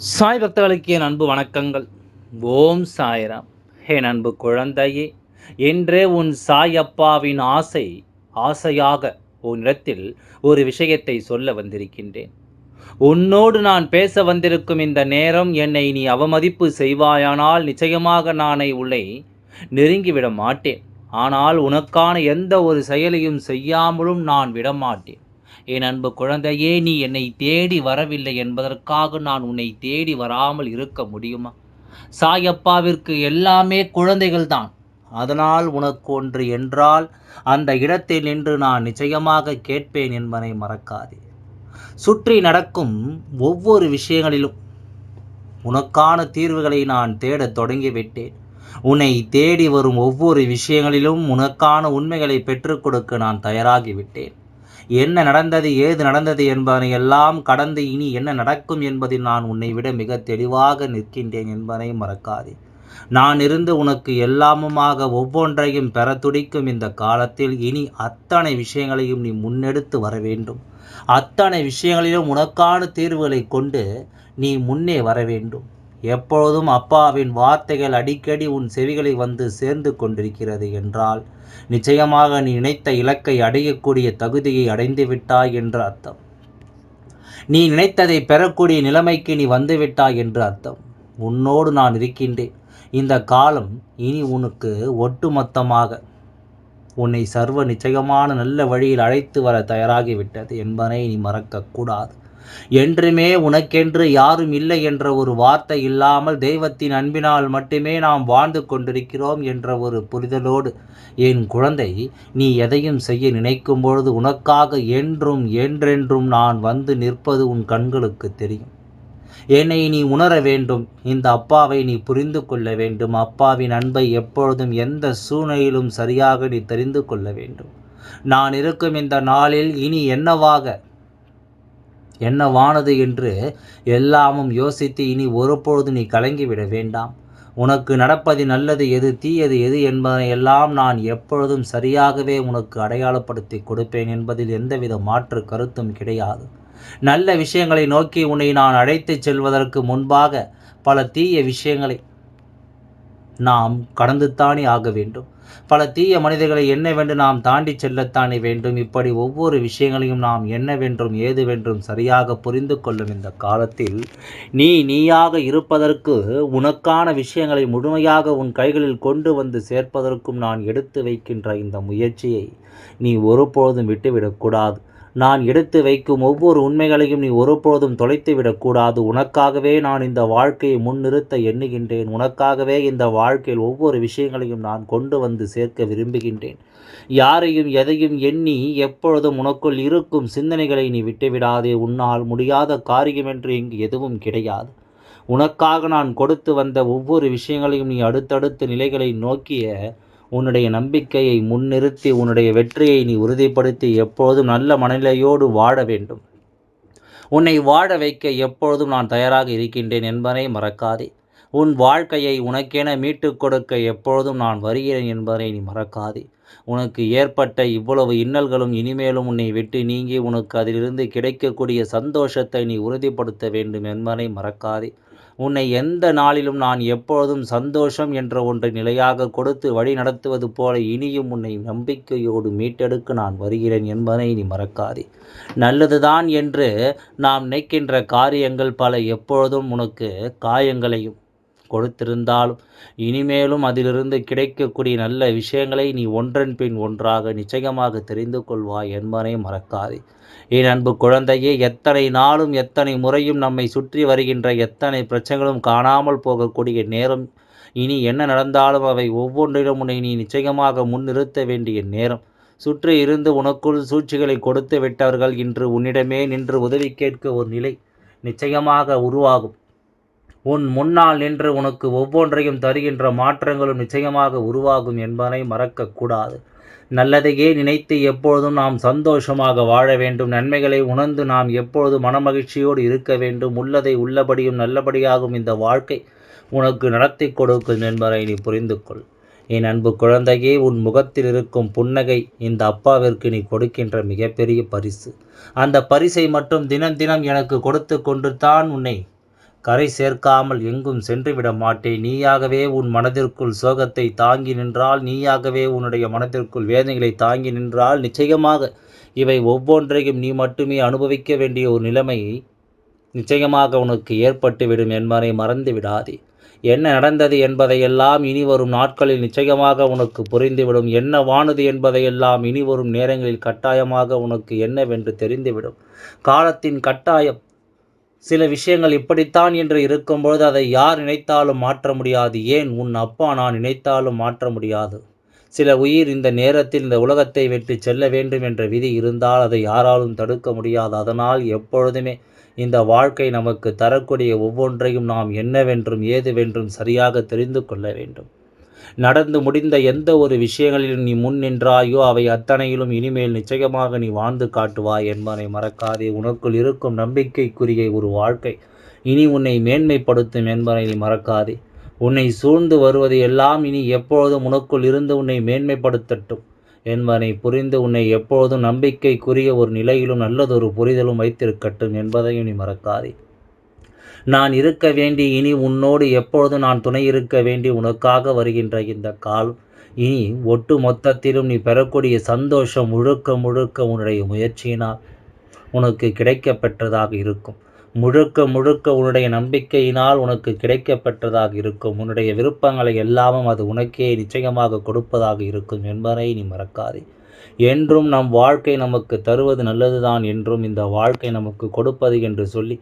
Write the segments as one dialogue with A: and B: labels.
A: சாய் பக்தர்களுக்கு என் அன்பு வணக்கங்கள். ஓம் சாய்ராம். என் அன்பு குழந்தையே, என்றே உன் சாய் அப்பாவின் ஆசையாக உன்னிடத்தில் ஒரு விஷயத்தை சொல்ல வந்திருக்கின்றேன். உன்னோடு நான் பேச வந்திருக்கும் இந்த நேரம் என்னை நீ அவமதிப்பு செய்வாயானால் நிச்சயமாக நானை உன்னை நெருங்கிவிட மாட்டேன். ஆனால் உனக்கான எந்த ஒரு செயலையும் செய்யாமலும் நான் விடமாட்டேன். என் அன்பு குழந்தையே, நீ என்னை தேடி வரவில்லை என்பதற்காக நான் உன்னை தேடி வராமல் இருக்க முடியுமா? சாயப்பாவிற்கு எல்லாமே குழந்தைகள்தான். அதனால் உனக்கு ஒன்று என்றால் அந்த இடத்தில் நின்று நான் நிச்சயமாக கேட்பேன் என்பதை மறக்காதே. சுற்றி நடக்கும் ஒவ்வொரு விஷயங்களிலும் உனக்கான தீர்வுகளை நான் தேடத் தொடங்கிவிட்டேன். உன்னை தேடி வரும் ஒவ்வொரு விஷயங்களிலும் உனக்கான உண்மைகளை பெற்றுக் கொடுக்க நான் தயாராகிவிட்டேன். என்ன நடந்தது, ஏது நடந்தது என்பதை எல்லாம் கடந்து இனி என்ன நடக்கும் என்பதில் நான் உன்னை விட மிக தெளிவாக நிற்கின்றேன் என்பதை மறக்காதே. நான் இருந்து உனக்கு எல்லாமுமாக ஒவ்வொன்றையும் பெற துடிக்கும் இந்த காலத்தில் இனி அத்தனை விஷயங்களையும் நீ முன்னெடுத்து வர வேண்டும். அத்தனை விஷயங்களிலும் உனக்கான தீர்வுகளை கொண்டு நீ முன்னே வர வேண்டும். எப்பொழுதும் அப்பாவின் வார்த்தைகள் அடிக்கடி உன் செவிகளை வந்து சேர்ந்து கொண்டிருக்கிறது என்றால் நிச்சயமாக நீ நினைத்த இலக்கை அடையக்கூடிய தகுதியை அடைந்து விட்டாய் என்று அர்த்தம். நீ நினைத்ததை பெறக்கூடிய நிலைமைக்கு நீ வந்துவிட்டாய் என்று அர்த்தம். உன்னோடு நான் இருக்கின்றேன். இந்த காலம் இனி உனக்கு ஒட்டுமொத்தமாக உன்னை சர்வ நிச்சயமான நல்ல வழியில் அழைத்து வர தயாராகிவிட்டது என்பதை நீ மறக்கக்கூடாது. என்றுமே உனக்கென்று யாரும் இல்லை என்ற ஒரு வார்த்தை இல்லாமல் தெய்வத்தின் அன்பினால் மட்டுமே நாம் வாழ்ந்து கொண்டிருக்கிறோம் என்ற ஒரு புரிதலோடு என் குழந்தை, நீ எதையும் செய்ய நினைக்கும் பொழுது உனக்காக என்றும் என்றென்றும் நான் வந்து நிற்பது உன் கண்களுக்கு தெரியும். என்னை நீ உணர வேண்டும். இந்த அப்பாவை நீ புரிந்து கொள்ள வேண்டும். அப்பாவின் அன்பை எப்பொழுதும் எந்த சூழ்நிலையிலும் சரியாக நீ தெரிந்து கொள்ள வேண்டும். நான் இருக்கும் இந்த நாளில் இனி என்னவானது என்று எல்லாமும் யோசித்து இனி ஒருபொழுது நீ கலங்கிவிட வேண்டாம். உனக்கு நடப்பது நல்லது எது, தீயது எது என்பதை எல்லாம் நான் எப்பொழுதும் சரியாகவே உனக்கு அடையாளப்படுத்தி கொடுப்பேன் என்பதில் எந்தவித மாற்று கருத்தும் கிடையாது. நல்ல விஷயங்களை நோக்கி உன்னை நான் அழைத்துச் செல்வதற்கு முன்பாக பல தீய விஷயங்களை நாம் கடந்துத்தானே ஆக வேண்டும். பல தீய மனிதர்களை என்னவென்று நாம் தாண்டி செல்லத்தானே வேண்டும். இப்படி ஒவ்வொரு விஷயங்களையும் நாம் என்னவென்றும் ஏதுவென்றும் சரியாக புரிந்து கொள்ளும் இந்த காலத்தில் நீயாக இருப்பதற்கு, உனக்கான விஷயங்களை முழுமையாக உன் கைகளில் கொண்டு வந்து சேர்ப்பதற்கும் நான் எடுத்து வைக்கின்ற இந்த முயற்சியை நீ ஒருபொழுதும் விட்டுவிடக்கூடாது. நான் எடுத்து வைக்கும் ஒவ்வொரு உண்மைகளையும் நீ ஒருபொழுதும் தொலைத்து விடக்கூடாது. உனக்காகவே நான் இந்த வாழ்க்கையை முன்னிறுத்த எண்ணுகின்றேன். உனக்காகவே இந்த வாழ்க்கையில் ஒவ்வொரு விஷயங்களையும் நான் கொண்டு வந்து சேர்க்க விரும்புகின்றேன். யாரையும் எதையும் எண்ணி எப்பொழுதும் உனக்குள் இருக்கும் சிந்தனைகளை நீ விட்டுவிடாதே. உன்னால் முடியாத காரியம் என்று இங்கு எதுவும் கிடையாது. உனக்காக நான் கொடுத்து வந்த ஒவ்வொரு விஷயங்களையும் நீ அடுத்தடுத்த நிலைகளை நோக்கிய உன்னுடைய நம்பிக்கையை முன்னிறுத்தி உன்னுடைய வெற்றியை நீ உறுதிப்படுத்தி எப்பொழுதும் நல்ல மனநிலையோடு வாழ வேண்டும். உன்னை வாழ வைக்க எப்பொழுதும் நான் தயாராக இருக்கின்றேன் என்பதை மறக்காதே. உன் வாழ்க்கையை உனக்கென மீட்டுக் கொடுக்க எப்பொழுதும் நான் வருகிறேன் என்பதை நீ மறக்காதே. உனக்கு ஏற்பட்ட இவ்வளவு இன்னல்களும் இனிமேலும் உன்னை விட்டு நீங்கி உனக்கு அதிலிருந்து கிடைக்கக்கூடிய சந்தோஷத்தை நீ உறுதிப்படுத்த வேண்டும் என்பதை மறக்காதே. உன்னை எந்த நாளிலும் நான் எப்பொழுதும் சந்தோஷம் என்ற ஒன்றை நிலையாக கொடுத்து வழி நடத்துவது போல இனியும் உன்னை நம்பிக்கையோடு மீட்டெடுக்க நான் வருகிறேன் என்பதை நீ மறக்காதே. நல்லதுதான் என்று நாம் நினைக்கின்ற காரியங்கள் பல எப்பொழுதும் உனக்கு காயங்களையும் கொடுத்திருந்தாலும் இனிமேலும் அதிலிருந்து கிடைக்கக்கூடிய நல்ல விஷயங்களை நீ ஒன்றன் பின் ஒன்றாக நிச்சயமாக தெரிந்து கொள்வாய் என்பதை மறக்காதே. என் அன்பு குழந்தையே, எத்தனை நாளும் எத்தனை முறையும் நம்மை சுற்றி வருகின்ற எத்தனை பிரச்சனைகளும் காணாமல் போகக்கூடிய நேரம். இனி என்ன நடந்தாலும் அவை ஒவ்வொன்றிலும் உன்னை நீ நிச்சயமாக முன்னிறுத்த வேண்டிய நேரம். சுற்றி இருந்து உனக்குள் சூழ்ச்சிகளை கொடுத்து விட்டவர்கள் இன்று உன்னிடமே நின்று உதவி கேட்க ஒரு நிலை நிச்சயமாக உருவாகும். உன் முன்னால் நின்று உனக்கு ஒவ்வொன்றையும் தருகின்ற மாற்றங்களும் நிச்சயமாக உருவாகும் என்பதை மறக்கக்கூடாது. நல்லதையே நினைத்து எப்பொழுதும் நாம் சந்தோஷமாக வாழ வேண்டும். நன்மைகளை உணர்ந்து நாம் எப்பொழுதும் மனமகிழ்ச்சியோடு இருக்க வேண்டும். உள்ளதை உள்ளபடியும் நல்லபடியாகும் இந்த வாழ்க்கை உனக்கு நடத்தி கொடுக்கும் என்பதை நீ புரிந்து கொள். என் அன்பு குழந்தையே, உன் முகத்தில் இருக்கும் புன்னகை இந்த அப்பாவிற்கு நீ கொடுக்கின்ற மிகப்பெரிய பரிசு. அந்த பரிசை மட்டும் தினம் தினம் எனக்கு கொடுத்து கொண்டு தான் உன்னை கரை சேர்க்காமல் எங்கும் சென்றுவிட மாட்டேன். நீயாகவே உன் மனதிற்குள் சோகத்தை தாங்கி நின்றால், நீயாகவே உன்னுடைய மனதிற்குள் வேதனைகளை தாங்கி நின்றால், நிச்சயமாக இவை ஒவ்வொன்றையும் நீ மட்டுமே அனுபவிக்க வேண்டிய ஒரு நிலைமை நிச்சயமாக உனக்கு ஏற்பட்டுவிடும் என்பதை மறந்து விடாதே. என்ன நடந்தது என்பதையெல்லாம் இனி வரும் நாட்களில் நிச்சயமாக உனக்கு புரிந்துவிடும். என்னவானது என்பதையெல்லாம் இனி வரும் நேரங்களில் கட்டாயமாக உனக்கு என்னவென்று தெரிந்துவிடும். காலத்தின் கட்டாயம் சில விஷயங்கள் இப்படித்தான் என்று இருக்கும்பொழுது அதை யார் நினைத்தாலும் மாற்ற முடியாது. ஏன் உன் அப்பா நான் நினைத்தாலும் மாற்ற முடியாது. சில உயிர் இந்த நேரத்தில் இந்த உலகத்தை விட்டு செல்ல வேண்டும் என்ற விதி இருந்தால் அதை யாராலும் தடுக்க முடியாது. அதனால் எப்பொழுதுமே இந்த வாழ்க்கை நமக்கு தரக்கூடிய ஒவ்வொன்றையும் நாம் என்னவென்றும் ஏதுவென்றும் சரியாக தெரிந்து கொள்ள வேண்டும். நடந்து முடிந்த எந்த ஒரு விஷயங்களிலும் நீ முன் நின்றாயோ அவை அத்தனையிலும் இனிமேல் நிச்சயமாக நீ வாழ்ந்து காட்டுவாய் என்பதை மறக்காதே. உனக்குள் இருக்கும் நம்பிக்கைக்குரிய ஒரு வாழ்க்கை இனி உன்னை மேன்மைப்படுத்தும் என்பதை நீ மறக்காதே. உன்னை சூழ்ந்து வருவது எல்லாம் இனி எப்பொழுதும் உனக்குள் இருந்து உன்னை மேன்மைப்படுத்தட்டும் என்பதை புரிந்து உன்னை எப்பொழுதும் நம்பிக்கைக்குரிய ஒரு நிலையிலும் நல்லதொரு புரிதலும் வைத்திருக்கட்டும் என்பதையும் நீ மறக்காதே. நான் இருக்க வேண்டி இனி உன்னோடு எப்பொழுதும் நான் துணை இருக்க வேண்டி உனக்காக வருகின்ற இந்த காலம் இனி ஒட்டு மொத்தத்திலும் நீ பெறக்கூடிய சந்தோஷம் முழுக்க முழுக்க உன்னுடைய முயற்சியினால் உனக்கு கிடைக்கப்பெற்றதாக இருக்கும். முழுக்க முழுக்க உன்னுடைய நம்பிக்கையினால் உனக்கு கிடைக்கப்பெற்றதாக இருக்கும். உன்னுடைய விருப்பங்களை எல்லாமும் அது உனக்கே நிச்சயமாக கொடுப்பதாக இருக்கும் என்பதை நீ மறக்காதே. என்றும் நம் வாழ்க்கை நமக்கு தருவது நல்லதுதான் என்றும் இந்த வாழ்க்கை நமக்கு கொடுப்பது என்று சொல்லி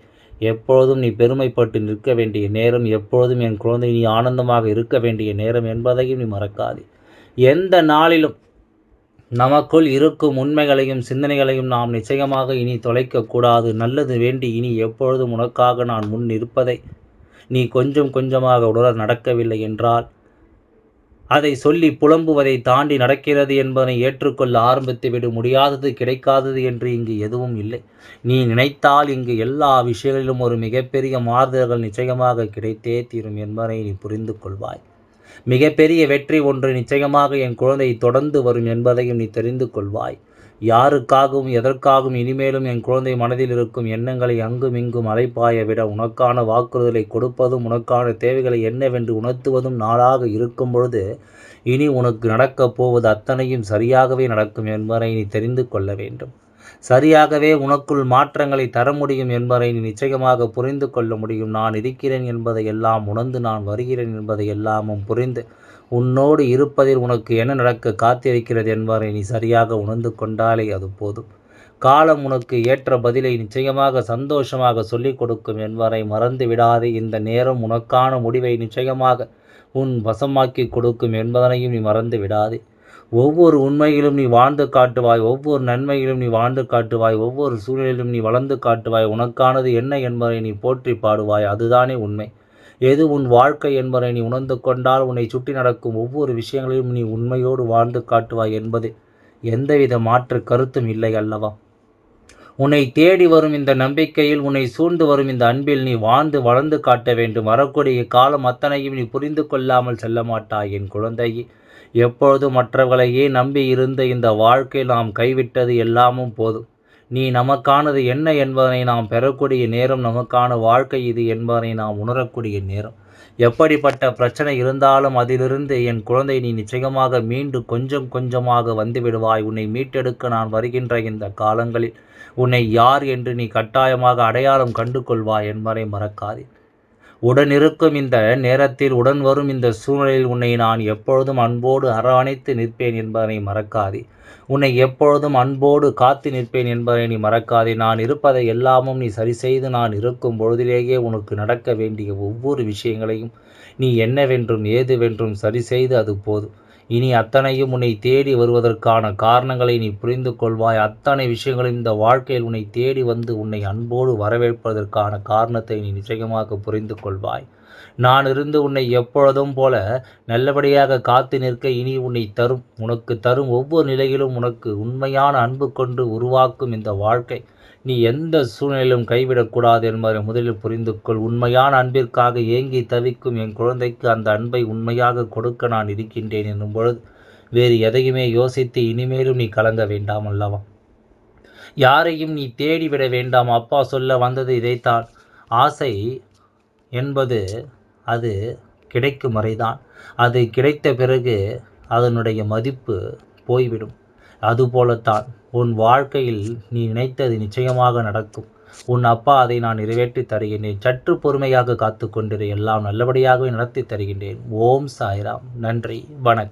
A: எப்பொழுதும் நீ பெருமைப்பட்டு நிற்க வேண்டிய நேரம், எப்பொழுதும் என் குழந்தை நீ ஆனந்தமாக இருக்க வேண்டிய நேரம் என்பதையும் நீ மறக்காதே. எந்த நாளிலும் நமக்குள் இருக்கும் உண்மைகளையும் சிந்தனைகளையும் நாம் நிச்சயமாக இனி தொலைக்கக்கூடாது. நல்லது வேண்டி இனி எப்பொழுதும் உனக்காக நான் முன் இருப்பதை நீ கொஞ்சம் கொஞ்சமாக உணர நடக்கவில்லை என்றால் அதை சொல்லி புலம்புவதை தாண்டி நடக்கிறது என்பதனை ஏற்றுக்கொள்ள ஆரம்பித்துவிட முடியாதது கிடைக்காதது என்று இங்கு எதுவும் இல்லை. நீ நினைத்தால் இங்கு எல்லா விஷயங்களிலும் ஒரு மிகப்பெரிய மாறுதல்கள் நிச்சயமாக கிடைத்தே தீரும் என்பதை நீ புரிந்து கொள்வாய். மிகப்பெரிய வெற்றி ஒன்று நிச்சயமாக என் குழந்தை தொடர்ந்து வரும் என்பதையும் நீ தெரிந்து கொள்வாய். யாருக்காகவும் எதற்காகவும் இனிமேலும் என் குழந்தை மனதில் இருக்கும் எண்ணங்களை அங்கும் இங்கும் அலைப்பாய விட உனக்கான வாக்குறுதலை கொடுப்பதும் உனக்கான தேவைகளை என்னவென்று உணர்த்துவதும் நாளாக இருக்கும் பொழுது இனி உனக்கு நடக்கப் போவது அத்தனையும் சரியாகவே நடக்கும் என்பதை நீ தெரிந்து கொள்ள வேண்டும். சரியாகவே உனக்குள் மாற்றங்களை தர முடியும் என்பதை நீ நிச்சயமாக புரிந்து கொள்ள முடியும். நான் இருக்கிறேன் என்பதை எல்லாம் உணர்ந்து நான் வருகிறேன் என்பதை எல்லாமும் புரிந்து உன்னோடு இருப்பதில் உனக்கு என்ன நடக்க காத்திருக்கிறது என்பதை நீ சரியாக உணர்ந்து கொண்டாலே அது போதும். காலம் உனக்கு ஏற்ற பதிலை நிச்சயமாக சந்தோஷமாக சொல்லிக் கொடுக்கும் என்பதை மறந்து விடாதே. இந்த நேரம் உனக்கான முடிவை நிச்சயமாக உன் வசமாக்கி கொடுக்கும் என்பதனையும் நீ மறந்து விடாதே. ஒவ்வொரு உண்மையிலும் நீ வாழ்ந்து காட்டுவாய். ஒவ்வொரு நன்மையிலும் நீ வாழ்ந்து காட்டுவாய். ஒவ்வொரு சூழ்நிலையிலும் நீ வளர்ந்து காட்டுவாய். உனக்கானது என்ன என்பதை நீ போற்றி பாடுவாய். அதுதானே உண்மை. எது உன் வாழ்க்கை என்பதை நீ உணர்ந்து கொண்டால் உன்னை சுற்றி நடக்கும் ஒவ்வொரு விஷயங்களிலும் நீ உண்மையோடு வாழ்ந்து காட்டுவாய் என்பது எந்தவித மாற்று கருத்தும் இல்லை அல்லவா? உன்னை தேடி வரும் இந்த நம்பிக்கையில், உன்னை சூழ்ந்து வரும் இந்த அன்பில் நீ வாழ்ந்து வளர்ந்து காட்ட வேண்டும். வரக்கூடிய காலம் அத்தனையும் நீ புரிந்து கொள்ளாமல் செல்ல மாட்டாய் என் குழந்தையே. எப்பொழுதும் மற்றவர்களையே நம்பி இருந்த இந்த வாழ்க்கையில் நாம் கைவிட்டது எல்லாமும் போதும். நீ நமக்கானது என்ன என்பதனை நாம் பெறக்கூடிய நேரம், நமக்கான வாழ்க்கை இது என்பதனை நாம் உணரக்கூடிய நேரம். எப்படிப்பட்ட பிரச்சனை இருந்தாலும் அதிலிருந்து என் குழந்தை நீ நிச்சயமாக மீண்டு கொஞ்சம் கொஞ்சமாக வந்து விடுவாய். உன்னை மீட்டெடுக்க நான் வருகின்ற இந்த காலங்களில் உன்னை யார் என்று நீ கட்டாயமாக அடையாளம் கண்டு கொள்வாய் என்பதை மறக்காதே. உடனிருக்கும் இந்த நேரத்தில், உடன் வரும் இந்த சூழ்நிலையில் உன்னை நான் எப்பொழுதும் அன்போடு அரவணைத்து நிற்பேன் என்பதனை மறக்காதே. உன்னை எப்பொழுதும் அன்போடு காத்து நிற்பேன் என்பதை நீ மறக்காதே. நான் இருப்பதை எல்லாமும் நீ சரி செய்து நான் இருக்கும் பொழுதிலேயே உனக்கு நடக்க வேண்டிய ஒவ்வொரு விஷயங்களையும் நீ என்னவென்றும் ஏதுவென்றும் சரி செய்து அது போதும். இனி அத்தனையும் உன்னை தேடி வருவதற்கான காரணங்களை நீ புரிந்து கொள்வாய். அத்தனை விஷயங்களும் இந்த வாழ்க்கையில் உன்னை தேடி வந்து உன்னை அன்போடு வரவேற்பதற்கான காரணத்தை நீ நிச்சயமாக புரிந்து கொள்வாய். நான் இருந்து உன்னை எப்பொழுதும் போல நல்லபடியாக காத்து நிற்க இனி உனக்கு தரும் ஒவ்வொரு நிலையிலும் உனக்கு உண்மையான அன்பு கொண்டு உருவாக்கும் இந்த வாழ்க்கை நீ எந்த சூழ்நிலையிலும் கைவிடக்கூடாது என்பதை முதலில் புரிந்து கொள். உண்மையான அன்பிற்காக ஏங்கி தவிக்கும் என் குழந்தைக்கு அந்த அன்பை உண்மையாக கொடுக்க நான் இருக்கின்றேன் என்னும் பொழுது வேறு எதையுமே யோசித்து இனிமேலும் நீ கலங்க வேண்டாம் அல்லவா? யாரையும் நீ தேடிவிட வேண்டாம். அப்பா சொல்ல வந்தது இதைத்தான். ஆசை என்பது அது கிடைக்கும் வரைதான். அது கிடைத்த பிறகு அதனுடைய மதிப்பு போய்விடும். அதுபோலத்தான் உன் வாழ்க்கையில் நீ நினைத்தது நிச்சயமாக நடக்கும். உன் அப்பா அதை நான் நிறைவேற்றி தருகின்றேன். சற்று பொறுமையாக காத்து கொண்டிரு. எல்லாம் நல்லபடியாகவே நடத்தி தருகின்றேன். ஓம் சாய்ராம். நன்றி. வணக்கம்.